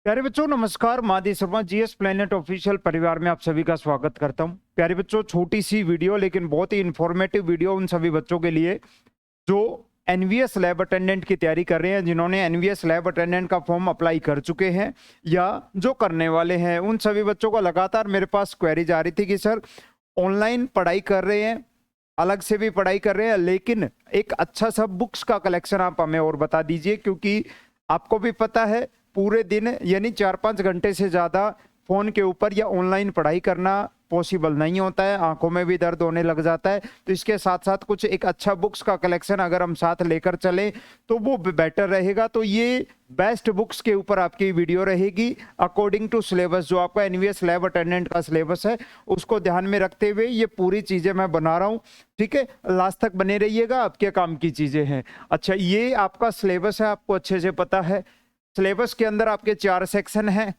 प्यारे बच्चों नमस्कार। मादी शर्मा जीएस प्लेनेट ऑफिशियल परिवार में आप सभी का स्वागत करता हूं। प्यारे बच्चों, छोटी सी वीडियो लेकिन बहुत ही इंफॉर्मेटिव वीडियो उन सभी बच्चों के लिए जो एनवीएस लैब अटेंडेंट की तैयारी कर रहे हैं, जिन्होंने एनवीएस लैब अटेंडेंट का फॉर्म अप्लाई कर चुके हैं या जो करने वाले हैं। उन सभी बच्चों को लगातार मेरे पास क्वेरीज आ रही थी कि सर ऑनलाइन पढ़ाई कर रहे हैं, अलग से भी पढ़ाई कर रहे हैं, लेकिन एक अच्छा सा बुक्स का कलेक्शन आप हमें और बता दीजिए, क्योंकि आपको भी पता है पूरे दिन यानी 4-5 घंटे से ज़्यादा फ़ोन के ऊपर या ऑनलाइन पढ़ाई करना पॉसिबल नहीं होता है, आंखों में भी दर्द होने लग जाता है। तो इसके साथ साथ कुछ एक अच्छा बुक्स का कलेक्शन अगर हम साथ लेकर चलें तो वो बेटर रहेगा। तो ये बेस्ट बुक्स के ऊपर आपकी वीडियो रहेगी अकॉर्डिंग टू सिलेबस, जो आपका एनवीएस लैब अटेंडेंट का सिलेबस है उसको ध्यान में रखते हुए ये पूरी चीज़ें मैं बना रहा हूँ। ठीक है, लास्ट तक बने रहिएगा, आपके काम की चीज़ें हैं। अच्छा, ये आपका सिलेबस है, आपको अच्छे से पता है। सिलेबस के अंदर आपके 4 सेक्शन हैं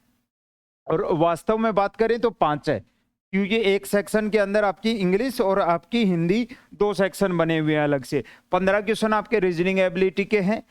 और वास्तव में बात करें तो 5 है, क्योंकि एक सेक्शन के अंदर आपकी इंग्लिश और आपकी हिंदी 2 सेक्शन बने हुए हैं अलग से। 15 क्वेश्चन आपके रीजनिंग एबिलिटी के हैं,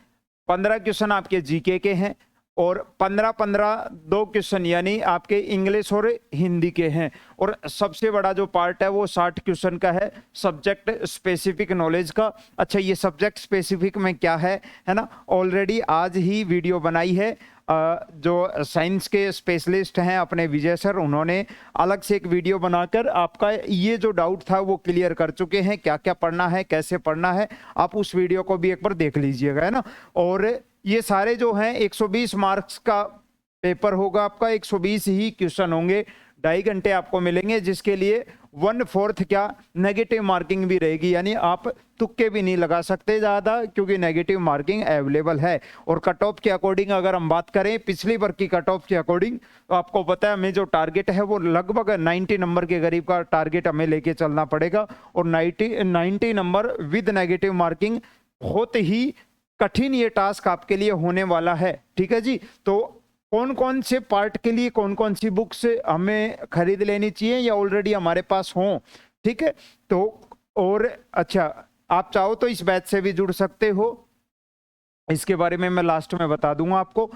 15 क्वेश्चन आपके जीके के हैं और 15-15 2 क्वेश्चन यानी आपके इंग्लिश और हिंदी के हैं। और सबसे बड़ा जो पार्ट है वो 60 क्वेश्चन का है सब्जेक्ट स्पेसिफिक नॉलेज का। अच्छा, ये सब्जेक्ट स्पेसिफिक में क्या है ना, ऑलरेडी आज ही वीडियो बनाई है। जो साइंस के स्पेशलिस्ट हैं अपने विजय सर, उन्होंने अलग से एक वीडियो बनाकर आपका ये जो डाउट था वो क्लियर कर चुके हैं, क्या क्या पढ़ना है, कैसे पढ़ना है। आप उस वीडियो को भी एक बार देख लीजिएगा, है ना। और ये सारे जो हैं 120 मार्क्स का पेपर होगा आपका, 120 ही क्वेश्चन होंगे, 2.5 घंटे आपको मिलेंगे, जिसके लिए 1/4 क्या नेगेटिव मार्किंग भी रहेगी, यानी आप तुक्के भी नहीं लगा सकते ज़्यादा, क्योंकि नेगेटिव मार्किंग अवेलेबल है। और कट ऑफ के अकॉर्डिंग अगर हम बात करें पिछली बार की कट ऑफ के अकॉर्डिंग, तो आपको पता है हमें जो टारगेट है वो लगभग 90 नंबर के करीब का टारगेट हमें लेके चलना पड़ेगा। और 90 नंबर विद नेगेटिव मार्किंग, बहुत ही कठिन ये टास्क आपके लिए होने वाला है। ठीक है जी, तो कौन कौन से पार्ट के लिए कौन कौन सी बुक्स हमें खरीद लेनी चाहिए या ऑलरेडी हमारे पास हों। ठीक है, तो और अच्छा, आप चाहो तो इस बैच से भी जुड़ सकते हो, इसके बारे में मैं लास्ट में बता दूंगा आपको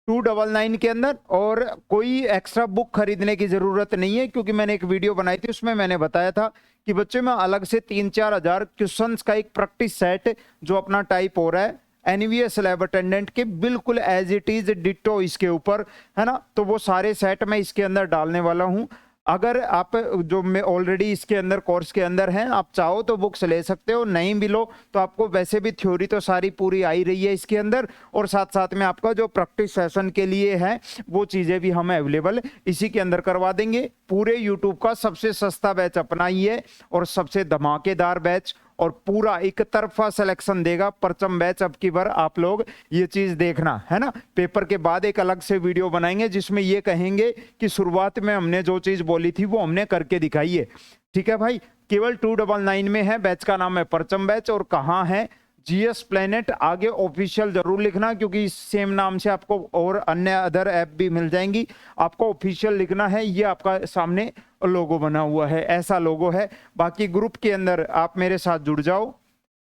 299 के अंदर। और कोई एक्स्ट्रा बुक खरीदने की जरूरत नहीं है, क्योंकि मैंने एक वीडियो बनाई थी उसमें मैंने बताया था कि बच्चे में अलग से 3-4 हजार क्वेश्चंस का एक प्रैक्टिस सेट जो अपना टाइप हो रहा है एनवीएस लैब अटेंडेंट के बिल्कुल एज इट इज डिट्टो इसके ऊपर, है ना। तो वो सारे सेट मैं इसके अंदर डालने वाला हूं। अगर आप जो मैं ऑलरेडी इसके अंदर कोर्स के अंदर हैं, आप चाहो तो बुक्स ले सकते हो, नहीं भी लो तो आपको वैसे भी थ्योरी तो सारी पूरी आई रही है इसके अंदर। और साथ साथ में आपका जो प्रैक्टिस सेशन के लिए है वो चीज़ें भी हम अवेलेबल इसी के अंदर करवा देंगे। पूरे यूट्यूब का सबसे सस्ता बैच अपना ही है और सबसे धमाकेदार बैच, और पूरा एक तरफा सिलेक्शन देगा परचम बैच। अब की बार आप लोग ये चीज देखना, है ना। पेपर के बाद एक अलग से वीडियो बनाएंगे जिसमें ये कहेंगे कि शुरुआत में हमने जो चीज बोली थी वो हमने करके दिखाई है। ठीक है भाई, केवल 299 में है, बैच का नाम है परचम बैच। और कहाँ है, जीएस प्लेनेट, आगे ऑफिशियल जरूर लिखना, क्योंकि इस सेम नाम से आपको और अन्य अदर ऐप भी मिल जाएंगी। आपको ऑफिशियल लिखना है, ये आपका सामने लोगो बना हुआ है, ऐसा लोगो है। बाकी ग्रुप के अंदर आप मेरे साथ जुड़ जाओ,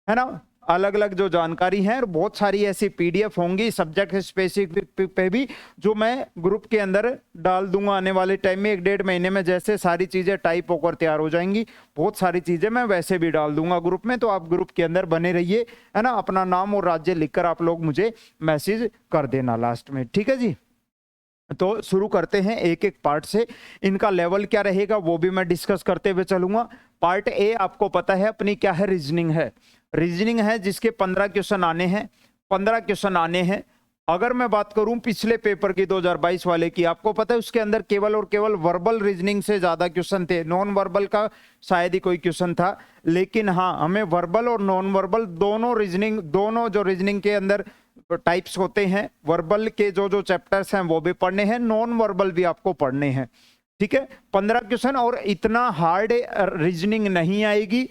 है ना। अलग अलग जो जानकारी है और बहुत सारी ऐसी पीडीएफ होंगी सब्जेक्ट स्पेसिफिक पे भी, जो मैं ग्रुप के अंदर डाल दूंगा आने वाले टाइम में। 1-1.5 महीने में जैसे सारी चीजें टाइप होकर तैयार हो जाएंगी, बहुत सारी चीजें मैं वैसे भी डाल दूंगा ग्रुप में। तो आप ग्रुप के अंदर बने रहिए, है ना। अपना नाम और राज्य लिखकर आप लोग मुझे मैसेज कर देना लास्ट में। ठीक है जी, तो शुरू करते हैं एक एक पार्ट से। इनका लेवल क्या रहेगा वो भी मैं डिस्कस करते हुए चलूंगा। पार्ट ए आपको पता है अपनी क्या है, रीजनिंग है। रीजनिंग है जिसके 15 क्वेश्चन आने हैं, 15 क्वेश्चन आने हैं। अगर मैं बात करूं पिछले पेपर की 2022 वाले की, आपको पता है उसके अंदर केवल और केवल वर्बल रीजनिंग से ज्यादा क्वेश्चन थे, नॉन वर्बल का शायद ही कोई क्वेश्चन था। लेकिन हाँ, हमें वर्बल और नॉन वर्बल दोनों रीजनिंग, दोनों जो रीजनिंग के अंदर टाइप्स होते हैं, वर्बल के जो जो चैप्टर्स हैं वो भी पढ़ने हैं, नॉन वर्बल भी आपको पढ़ने हैं। ठीक है, 15 क्वेश्चन, और इतना हार्ड रीजनिंग नहीं आएगी।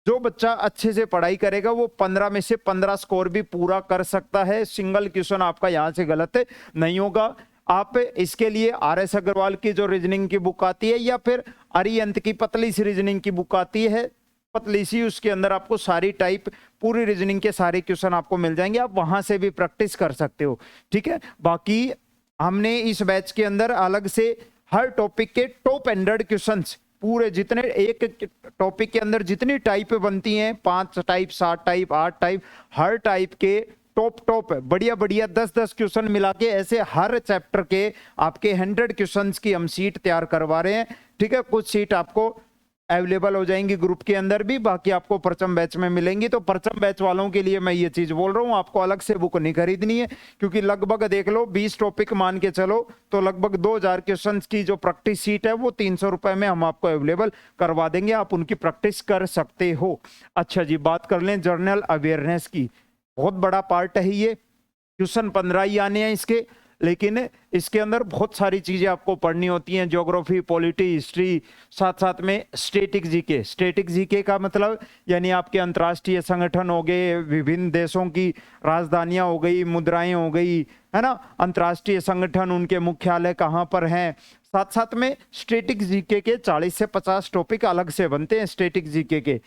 जो बच्चा अच्छे से पढ़ाई करेगा वो 15 में से 15 स्कोर भी पूरा कर सकता है। सिंगल क्वेश्चन आपका यहां से गलत नहीं होगा। आप इसके लिए आर.एस. अग्रवाल की जो रीजनिंग की बुक आती है या फिर अरिहंत की पतली सी रीजनिंग की बुक आती है, पतली सी, उसके अंदर आपको सारी टाइप पूरी रीजनिंग के सारे क्वेश्चन आपको मिल जाएंगे, आप वहां से भी प्रैक्टिस कर सकते हो। ठीक है, बाकी हमने इस बैच के अंदर अलग से हर टॉपिक के टॉप 100 क्वेश्चंस, पूरे जितने एक टॉपिक के अंदर जितनी टाइप बनती हैं, 5 टाइप, 7 टाइप, 8 टाइप, हर टाइप के टॉप बढ़िया बढ़िया 10-10 क्वेश्चन मिला के ऐसे हर चैप्टर के आपके 100 क्वेश्चंस की हम सीट तैयार करवा रहे हैं। ठीक है, कुछ सीट आपको अवेलेबल हो जाएंगी ग्रुप के अंदर भी, बाकी आपको प्रथम बैच में मिलेंगी। तो प्रथम बैच वालों के लिए मैं ये चीज बोल रहा हूँ, आपको अलग से बुक नहीं खरीदनी है, क्योंकि लगभग देख लो 20 टॉपिक मान के चलो तो लगभग 2000 क्वेश्चंस की जो प्रैक्टिस सीट है वो 300 रुपए में हम आपको अवेलेबल करवा देंगे, आप उनकी प्रैक्टिस कर सकते हो। अच्छा जी, बात कर लें जनरल अवेयरनेस की, बहुत बड़ा पार्ट है ये, क्वेश्चन 15 ही आने हैं इसके, लेकिन इसके अंदर बहुत सारी चीजें आपको पढ़नी होती हैं, ज्योग्राफी, पॉलिटी, हिस्ट्री, साथ साथ में स्टैटिक जीके। स्टैटिक जीके का मतलब यानी आपके अंतर्राष्ट्रीय संगठन हो गए, विभिन्न देशों की राजधानियां हो गई, मुद्राएं हो गई, है ना, अंतर्राष्ट्रीय संगठन उनके मुख्यालय कहाँ पर हैं। साथ साथ में स्टैटिक जीके के 40 से 50 टॉपिक अलग से बनते हैं स्टैटिक जीके के,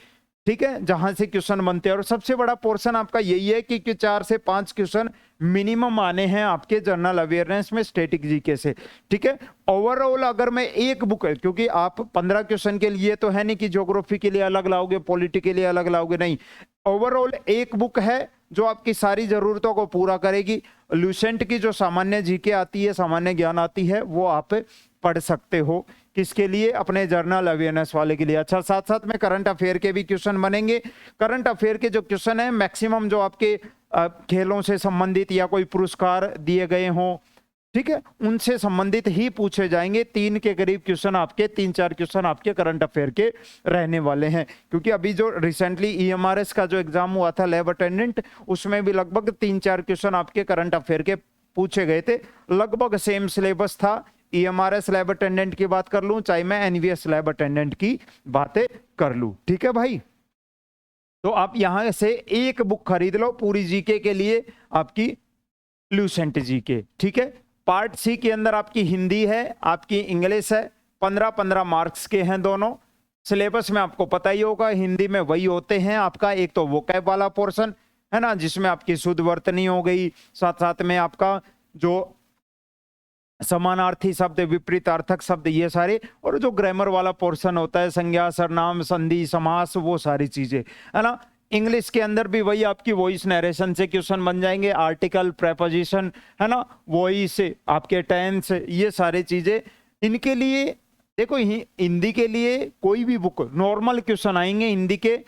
ठीक है, जहां से क्वेश्चन बनते हैं। और सबसे बड़ा पोर्शन आपका यही है कि 4 से 5 क्वेश्चन मिनिमम आने हैं आपके जनरल अवेयरनेस में स्टैटिक जीके से। ठीक है, ओवरऑल अगर मैं एक बुक है, क्योंकि आप 15 क्वेश्चन के लिए तो है नहीं कि ज्योग्राफी के लिए अलग लाओगे, पॉलिटी के लिए अलग लाओगे, नहीं, ओवरऑल एक बुक है जो आपकी सारी जरूरतों को पूरा करेगी। लूसेंट की जो सामान्य जीके आती है, सामान्य ज्ञान आती है, वो आप पढ़ सकते हो। किसके लिए? अपने जर्नल अवेयरनेस वाले के लिए। अच्छा, साथ साथ में करंट अफेयर के भी क्वेश्चन बनेंगे। करंट अफेयर के जो क्वेश्चन है मैक्सिमम जो आपके खेलों से संबंधित या कोई पुरस्कार दिए गए हों, ठीक है, उनसे संबंधित ही पूछे जाएंगे। 3 के करीब क्वेश्चन आपके, 3-4 क्वेश्चन आपके करंट अफेयर के रहने वाले हैं। क्योंकि अभी जो रिसेंटली EMRS का जो एग्जाम हुआ था लैब अटेंडेंट, उसमें भी लगभग 3-4 क्वेश्चन आपके करंट अफेयर के पूछे गए थे। लगभग सेम सिलेबस था। EMRS लैब अटेंडेंट की बात कर लूं, चाहे मैं NVS लैब अटेंडेंट की बातें कर लूं। ठीक है भाई, तो आप यहां से एक बुक खरीद लो पूरी जीके के लिए, आपकी लूसेंट जीके। ठीक है, पार्ट सी के अंदर आपकी हिंदी है, आपकी इंग्लिश है, 15-15 मार्क्स के हैं दोनों। सिलेबस में आपको पता ही होगा, हिंदी में वही होते हैं आपका, एक तो वोकैब वाला पोर्शन है ना, जिसमें आपकी शुद्ध वर्तनी हो गई, साथ साथ में आपका जो समानार्थी शब्द, विपरीतार्थक शब्द, ये सारे, और जो ग्रामर वाला पोर्शन होता है, संज्ञा, सर्वनाम, संधि, समास, वो सारी चीजें, है ना। इंग्लिश के अंदर भी वही आपकी वॉइस नरेशन से क्वेश्चन बन जाएंगे, आर्टिकल, प्रेपोजिशन, है ना, वॉइस, आपके टेंस, ये सारी चीजें। इनके लिए देखो, हिंदी के लिए कोई भी बुक नॉर्मल क्वेश्चन आएंगे हिंदी के,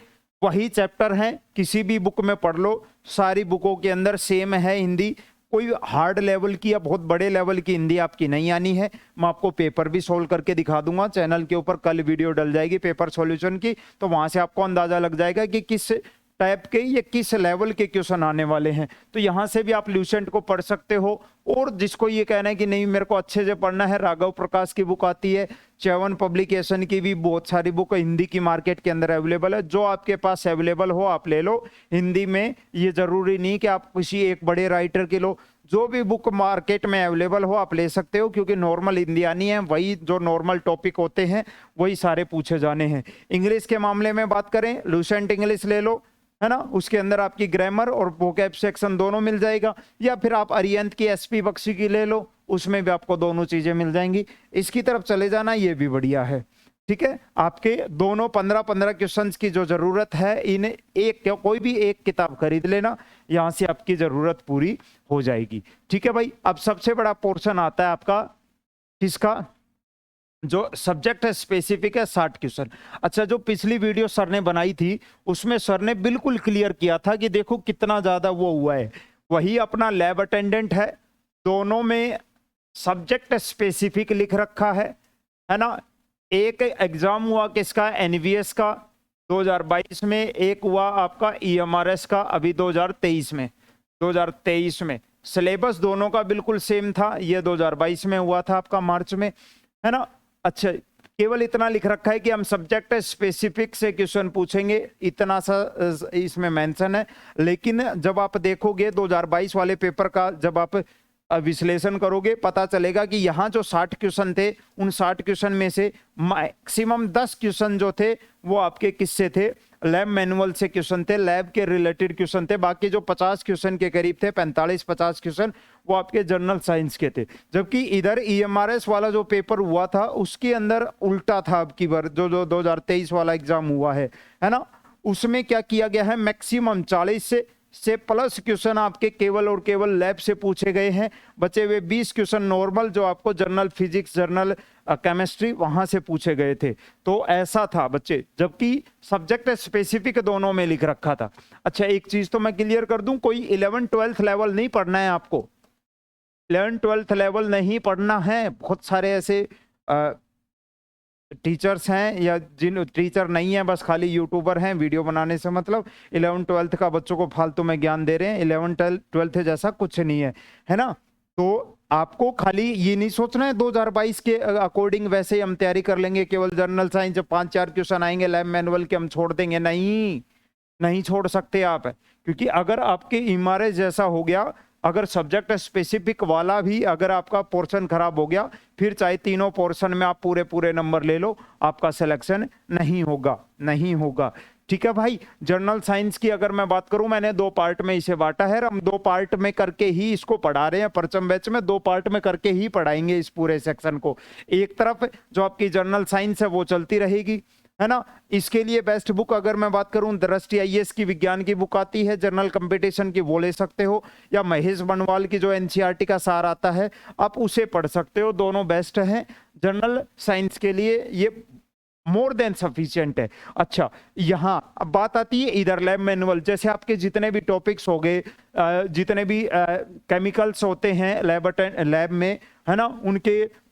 वही चैप्टर हैं, किसी भी बुक में पढ़ लो, सारी बुकों के अंदर सेम है हिंदी। कोई हार्ड लेवल की या बहुत बड़े लेवल की हिंदी आपकी नहीं आनी है। मैं आपको पेपर भी सोल्व करके दिखा दूंगा, चैनल के ऊपर कल वीडियो डल जाएगी पेपर सॉल्यूशन की, तो वहां से आपको अंदाजा लग जाएगा कि किस टाइप के या किस लेवल के क्वेश्चन आने वाले हैं। तो यहां से भी आप लूसेंट को पढ़ सकते हो। और जिसको ये कहना है कि नहीं मेरे को अच्छे से पढ़ना है, राघव प्रकाश की बुक आती है, च्यवन पब्लिकेशन की भी बहुत सारी बुक हिंदी की मार्केट के अंदर अवेलेबल है। जो आपके पास अवेलेबल हो आप ले लो हिंदी में, ये जरूरी नहीं कि आप किसी एक बड़े राइटर की लो, जो भी बुक मार्केट में अवेलेबल हो आप ले सकते हो, क्योंकि नॉर्मल हिंदी आनी है, वही जो नॉर्मल टॉपिक होते हैं वही सारे पूछे जाने हैं। इंग्लिश के मामले में बात करें, लूसेंट इंग्लिश ले लो, है ना, उसके अंदर आपकी ग्रामर और वोकैब सेक्शन दोनों मिल जाएगा। या फिर आप अरिहंत की SP बख्शी की ले लो, उसमें भी आपको दोनों चीजें मिल जाएंगी। इसकी तरफ चले जाना, ये भी बढ़िया है। ठीक है, आपके दोनों 15-15 क्वेश्चंस की जो जरूरत है, इन एक कोई भी एक किताब खरीद लेना, यहां से आपकी जरूरत पूरी हो जाएगी। ठीक है भाई, अब सबसे बड़ा पोर्शन आता है आपका किसका, जो सब्जेक्ट है स्पेसिफिक है, 60 क्वेश्चन। अच्छा, जो पिछली वीडियो सर ने बनाई थी उसमें सर ने बिल्कुल क्लियर किया था कि देखो कितना ज्यादा वो हुआ है, वही अपना लैब अटेंडेंट है, दोनों में सब्जेक्ट स्पेसिफिक लिख रखा है ना। एक एग्जाम हुआ किसका, NVS का 2022 में, एक हुआ आपका EMRS का अभी 2023 में। सिलेबस दोनों का बिल्कुल सेम था, ये 2022 में हुआ था आपका मार्च में, है ना। अच्छा, केवल इतना लिख रखा है कि हम सब्जेक्ट स्पेसिफिक से क्वेश्चन पूछेंगे, इतना सा इसमें मेंशन है। लेकिन जब आप देखोगे 2022 वाले पेपर का, जब आप विश्लेषण करोगे, पता चलेगा कि यहाँ जो 60 क्वेश्चन थे, उन 60 क्वेश्चन में से मैक्सिमम 10 क्वेश्चन जो थे वो आपके किससे थे, लैब मैनुअल से क्वेश्चन थे, लैब के रिलेटेड क्वेश्चन थे। बाकी जो 50 क्वेश्चन के करीब थे, 45-50 क्वेश्चन, वो आपके जनरल साइंस के थे। जबकि इधर ईएमआरएस वाला जो पेपर हुआ था उसके अंदर उल्टा था। अब की बार जो 2023 वाला एग्जाम हुआ है ना, उसमें क्या किया गया है, मैक्सिमम 40 से प्लस क्वेश्चन आपके केवल और केवल लैब से पूछे गए हैं। बचे हुए 20 क्वेश्चन नॉर्मल जो आपको जनरल फिजिक्स, जनरल केमिस्ट्री वहां से पूछे गए थे। तो ऐसा था बच्चे, जबकि सब्जेक्ट स्पेसिफिक दोनों में लिख रखा था। अच्छा, एक चीज तो मैं क्लियर कर दूं, कोई 11th-12th लेवल नहीं पढ़ना है आपको, 11th-12th लेवल नहीं पढ़ना है। बहुत सारे ऐसे टीचर्स हैं या जिन टीचर नहीं है, बस खाली यूट्यूबर हैं, वीडियो बनाने से मतलब 11th-12th का बच्चों को फालतू में ज्ञान दे रहे हैं। 11th-12th जैसा कुछ नहीं है ना। तो आपको खाली ये नहीं सोचना है 2022 के अकॉर्डिंग वैसे ही हम तैयारी कर लेंगे, केवल जनरल साइंस जब 5-4 क्वेश्चन आएंगे लैब मैनुअल के हम छोड़ देंगे। नहीं छोड़ सकते आप, क्योंकि अगर आपके ईएमआरएस जैसा हो गया, अगर सब्जेक्ट स्पेसिफिक वाला भी अगर आपका पोर्शन खराब हो गया, फिर चाहे तीनों पोर्शन में आप पूरे नंबर ले लो, आपका सिलेक्शन नहीं होगा। ठीक है भाई। जनरल साइंस की अगर मैं बात करूं, मैंने 2 पार्ट में इसे बांटा है, हम 2 पार्ट में करके ही इसको पढ़ा रहे हैं। परचम बैच में 2 पार्ट में करके ही पढ़ाएंगे इस पूरे सेक्शन को। एक तरफ जो आपकी जनरल साइंस है वो चलती रहेगी, है ना। इसके लिए बेस्ट बुक अगर मैं बात करूं, दृष्टि आईएएस की विज्ञान की बुक आती है, जनरल कंपटीशन की, वो ले सकते हो, या महेश बनवाल की जो एनसीईआरटी का सार आता है आप उसे पढ़ सकते हो। दोनों बेस्ट हैं जनरल साइंस के लिए, ये मोर देन सफिशिएंट है। अच्छा, यहाँ अब बात आती है इधर लैब मैनुअल। जैसे आपके जितने भी टॉपिक्स हो गए, जितने भी केमिकल्स होते हैं लैब में, है ना, उनके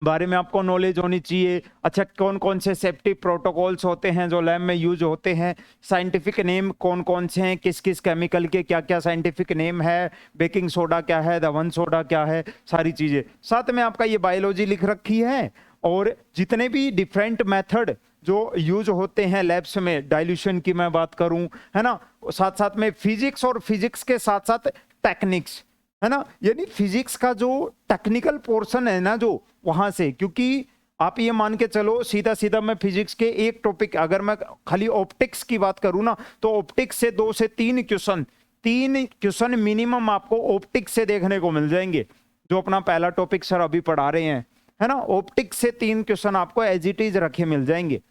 बारे में आपको नॉलेज होनी चाहिए। अच्छा, कौन कौन से सेफ्टी प्रोटोकॉल्स होते हैं जो लैब में यूज होते हैं, साइंटिफिक नेम कौन कौन से हैं, किस किस केमिकल के क्या क्या साइंटिफिक नेम है, बेकिंग सोडा क्या है, धवन सोडा क्या है, सारी चीजें। साथ में आपका ये बायोलॉजी लिख रखी है, और जितने भी डिफरेंट मेथड जो यूज होते हैं लैब्स में, डाइल्यूशन की मैं बात करूं, है ना, साथ साथ में फिजिक्स, और फिजिक्स के साथ साथ टेक्निक्स, है ना, यानी फिजिक्स का जो टेक्निकल पोर्शन है ना, जो वहां से, क्योंकि आप ये मान के चलो सीधा मैं फिजिक्स के एक टॉपिक, अगर मैं खाली ऑप्टिक्स की बात करूं ना, तो ऑप्टिक्स से 2 से 3 क्वेश्चन मिनिमम आपको ऑप्टिक्स से देखने को मिल जाएंगे, जो अपना पहला टॉपिक सर अभी पढ़ा रहे हैं, है ना। ऑप्टिक्स से 3 क्वेश्चन आपको एज इट इज रखे मिल जाएंगे।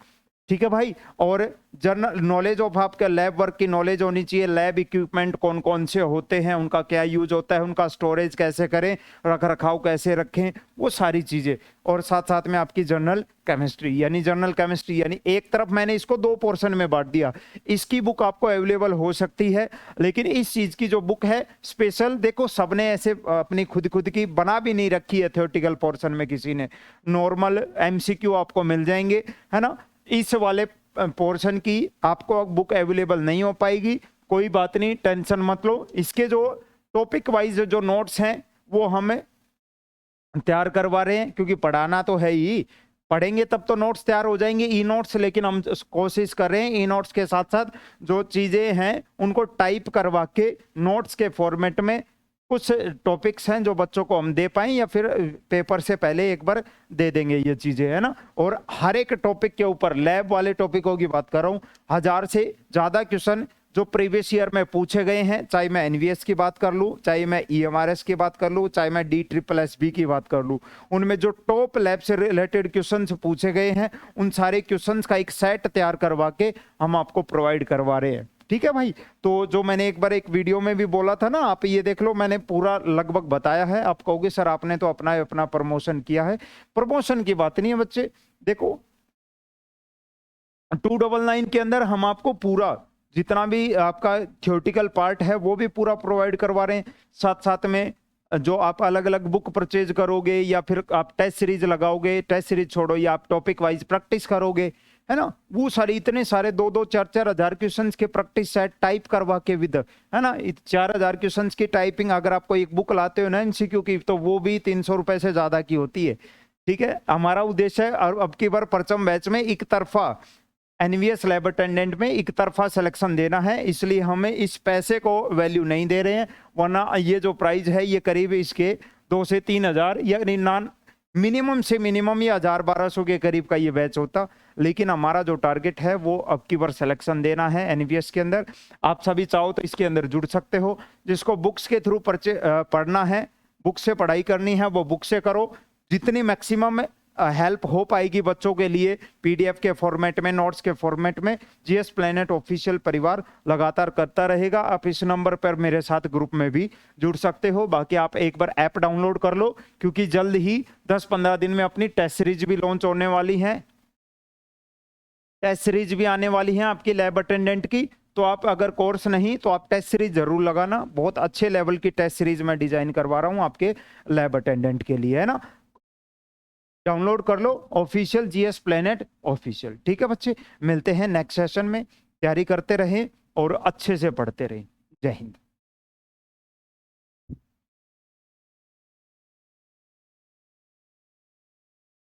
ठीक है भाई। और जनरल नॉलेज ऑफ आपका लैब वर्क की नॉलेज होनी चाहिए, लैब इक्विपमेंट कौन कौन से होते हैं, उनका क्या यूज होता है, उनका स्टोरेज कैसे करें, रख रखाव कैसे रखें, वो सारी चीजें। और साथ साथ में आपकी जनरल केमिस्ट्री, यानी एक तरफ मैंने इसको 2 पोर्शन में बांट दिया। इसकी बुक आपको अवेलेबल हो सकती है, लेकिन इस चीज की जो बुक है स्पेशल, देखो सबने ऐसे अपनी खुद की बना भी नहीं रखी है थ्योरेटिकल पोर्शन में, किसी ने नॉर्मल एमसीक्यू आपको मिल जाएंगे, है ना। इस वाले पोर्शन की आपको बुक अवेलेबल नहीं हो पाएगी, कोई बात नहीं, टेंशन मत लो। इसके जो टॉपिक वाइज जो नोट्स हैं वो हमें तैयार करवा रहे हैं, क्योंकि पढ़ाना तो है ही, पढ़ेंगे तब तो नोट्स तैयार हो जाएंगे, ई नोट्स। लेकिन हम कोशिश कर रहे हैं ई नोट्स के साथ साथ जो चीजें हैं उनको टाइप करवा के नोट्स के फॉर्मेट में कुछ टॉपिक्स हैं जो बच्चों को हम दे पाएं, या फिर पेपर से पहले एक बार दे देंगे ये चीजें, है ना। और हर एक टॉपिक के ऊपर, लैब वाले टॉपिकों की बात कर रहा हूं, 1000 से ज्यादा क्वेश्चन जो प्रीवियस ईयर में पूछे गए हैं, चाहे मैं एनवीएस की बात कर लूं, चाहे मैं ईएमआरएस की बात कर लूं, चाहे मैं DSSB की बात कर लूं, उनमें जो टॉप लैब से रिलेटेड क्वेश्चंस पूछे गए हैं, उन सारे क्वेश्चंस का एक सेट तैयार करवा के हम आपको प्रोवाइड करवा रहे हैं। ठीक है भाई। तो जो मैंने एक बार एक वीडियो में भी बोला था ना, आप ये देख लो, मैंने पूरा लगभग बताया है। आप कहोगे सर आपने तो अपना प्रमोशन किया है, प्रमोशन की बात नहीं है बच्चे। देखो 299 के अंदर हम आपको पूरा जितना भी आपका थ्योरेटिकल पार्ट है वो भी पूरा प्रोवाइड करवा रहे हैं। साथ साथ में जो आप अलग अलग बुक परचेज करोगे, या फिर आप टेस्ट सीरीज लगाओगे, टेस्ट सीरीज छोड़ो, या आप टॉपिक वाइज प्रैक्टिस करोगे, है ना, वो सारे इतने सारे 2-4 हजार क्वेश्चंस के प्रैक्टिस सेट टाइप करवा के विद, है ना, 4000 क्वेश्चंस की टाइपिंग अगर आपको एक बुक लाते हो ना एमसीक्यू की, तो वो भी 300 रुपए से ज्यादा की होती है। ठीक है, हमारा उद्देश्य है और अब की बार परचम बैच में एक तरफा एनवीएस लैब अटेंडेंट में एक तरफा सिलेक्शन देना है, इसलिए हमें इस पैसे को वैल्यू नहीं दे रहे हैं, वरना ये जो प्राइस है ये करीब इसके 2 से 3 हजार, यानी मिनिमम से मिनिमम ये 1000-1200 के करीब का ये बैच होता, लेकिन हमारा जो टारगेट है वो अब की बार सिलेक्शन देना है एनवीएस के अंदर। आप सभी चाहो तो इसके अंदर जुड़ सकते हो। जिसको बुक्स के थ्रू पढ़ना है, बुक से पढ़ाई करनी है, वो बुक से करो। जितनी मैक्सिमम हेल्प हो पाएगी बच्चों के लिए पीडीएफ के फॉर्मेट में, नोट्स के फॉर्मेट में, जीएस प्लेनेट ऑफिशियल परिवार लगातार करता रहेगा। आप इस नंबर पर मेरे साथ ग्रुप में भी जुड़ सकते हो। बाकी आप एक बार ऐप डाउनलोड कर लो, क्योंकि जल्द ही 10-15 दिन में अपनी टेस्ट सीरीज भी लॉन्च होने वाली है। टेस्ट सीरीज भी आने वाली है आपकी लैब अटेंडेंट की। तो आप अगर कोर्स नहीं तो आप टेस्ट सीरीज जरूर लगाना। बहुत अच्छे लेवल की टेस्ट सीरीज मैं डिजाइन करवा रहा हूँ आपके लैब अटेंडेंट के लिए, है ना। डाउनलोड कर लो ऑफिशियल जीएस प्लेनेट ऑफिशियल। ठीक है बच्चे, मिलते हैं नेक्स्ट सेशन में। तैयारी करते रहें और अच्छे से पढ़ते रहें। जय हिंद।